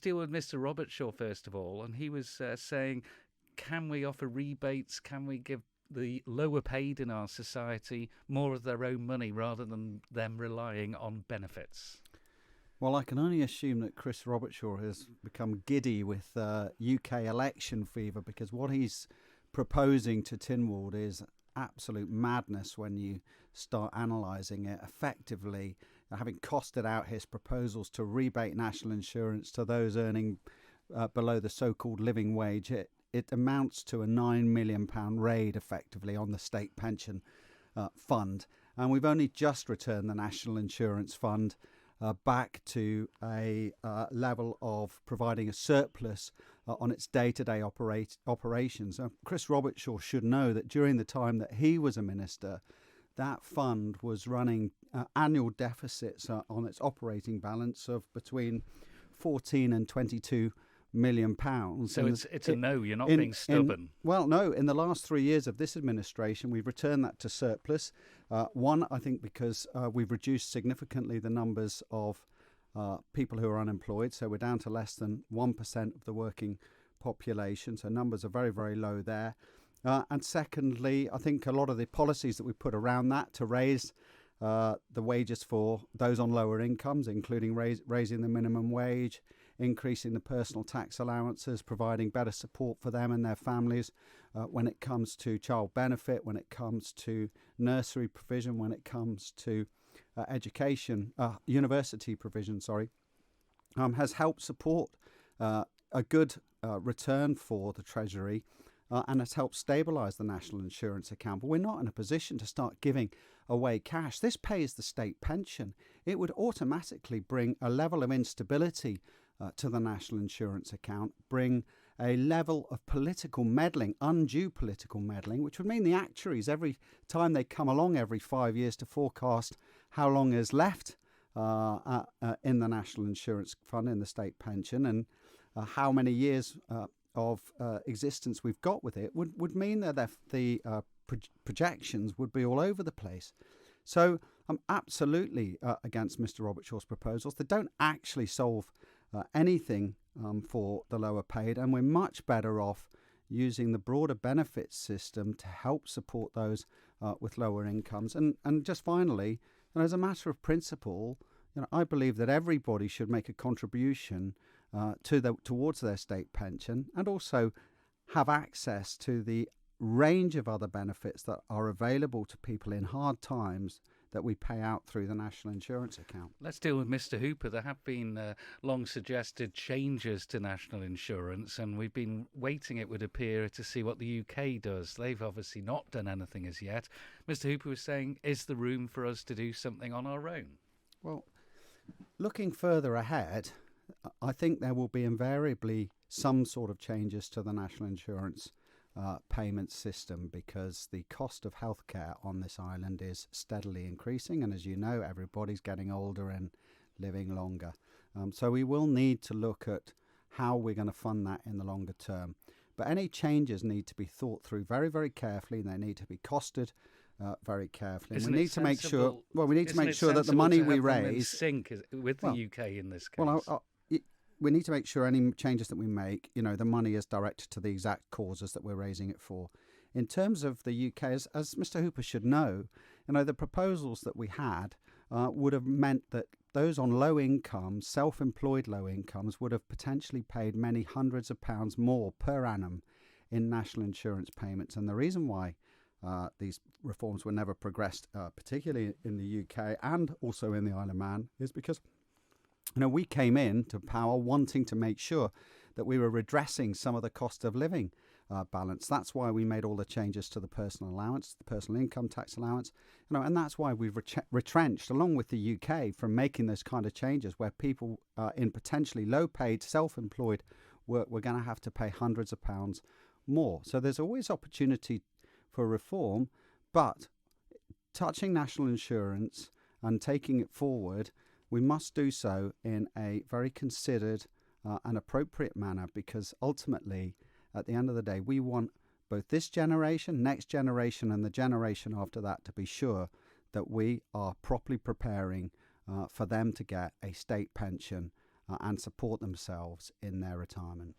deal with Mr. Robertshaw first of all, and he was saying, can we offer rebates? Can we give the lower paid in our society more of their own money rather than them relying on benefits? Well, I can only assume that Chris Robertshaw has become giddy with UK election fever, because what he's proposing to Tynwald is absolute madness when you start analysing it. Effectively, having costed out his proposals to rebate national insurance to those earning below the so-called living wage, it amounts to a £9 million raid effectively on the state pension fund. And we've only just returned the National Insurance Fund back to a level of providing a surplus on its day-to-day operations. Chris Robertshaw should know that during the time that he was a minister, that fund was running annual deficits on its operating balance of between 14 and 22 million pounds. So it's a no, you're not being stubborn. No, in the last 3 years of this administration, we've returned that to surplus. One, I think because we've reduced significantly the numbers of people who are unemployed. So we're down to less than 1% of the working population. So numbers are very, very low there. And secondly, I think a lot of the policies that we put around that to raise the wages for those on lower incomes, including raising the minimum wage, increasing the personal tax allowances, providing better support for them and their families when it comes to child benefit, when it comes to nursery provision, when it comes to education, university provision, has helped support a good return for the Treasury and has helped stabilise the national insurance account. But we're not in a position to start giving away cash. This pays the state pension. It would automatically bring a level of instability to the national insurance account, bring a level of political meddling, undue political meddling, which would mean the actuaries, every time they come along every 5 years to forecast how long is left in the national insurance fund, in the state pension, and how many years of existence we've got with it, would mean that the projections would be all over the place. So I'm absolutely against Mr. Robertshaw's proposals. They don't actually solve anything for the lower paid, and we're much better off using the broader benefits system to help support those with lower incomes. And just finally, as a matter of principle, I believe that everybody should make a contribution towards their state pension, and also have access to the range of other benefits that are available to people in hard times that we pay out through the national insurance account. Let's deal with Mr. Hooper. There have been long suggested changes to national insurance, and we've been waiting, it would appear, to see what the UK does. They've obviously not done anything as yet. Mr. Hooper was saying, is there room for us to do something on our own? Well, looking further ahead, I think there will be invariably some sort of changes to the national insurance payment system, because the cost of healthcare on this island is steadily increasing, and as you know, everybody's getting older and living longer. So we will need to look at how we're going to fund that in the longer term. But any changes need to be thought through very, very carefully, and they need to be costed very carefully. Isn't we need to make sure. Well, we need to make sure that the money we raise sync with the UK in this case. Well, we need to make sure any changes that we make, the money is directed to the exact causes that we're raising it for. In terms of the UK, as Mr. Hooper should know, the proposals that we had would have meant that those on low incomes, self-employed low incomes, would have potentially paid many hundreds of pounds more per annum in national insurance payments. And the reason why these reforms were never progressed, particularly in the UK and also in the Isle of Man, is because we came into power wanting to make sure that we were redressing some of the cost of living balance. That's why we made all the changes to the personal allowance, the personal income tax allowance, and that's why we've retrenched, along with the UK, from making those kind of changes where people in potentially low-paid, self-employed work were going to have to pay hundreds of pounds more. So there's always opportunity for reform, but touching national insurance and taking it forward, we must do so in a very considered and appropriate manner, because ultimately, at the end of the day, we want both this generation, next generation, and the generation after that to be sure that we are properly preparing for them to get a state pension and support themselves in their retirement.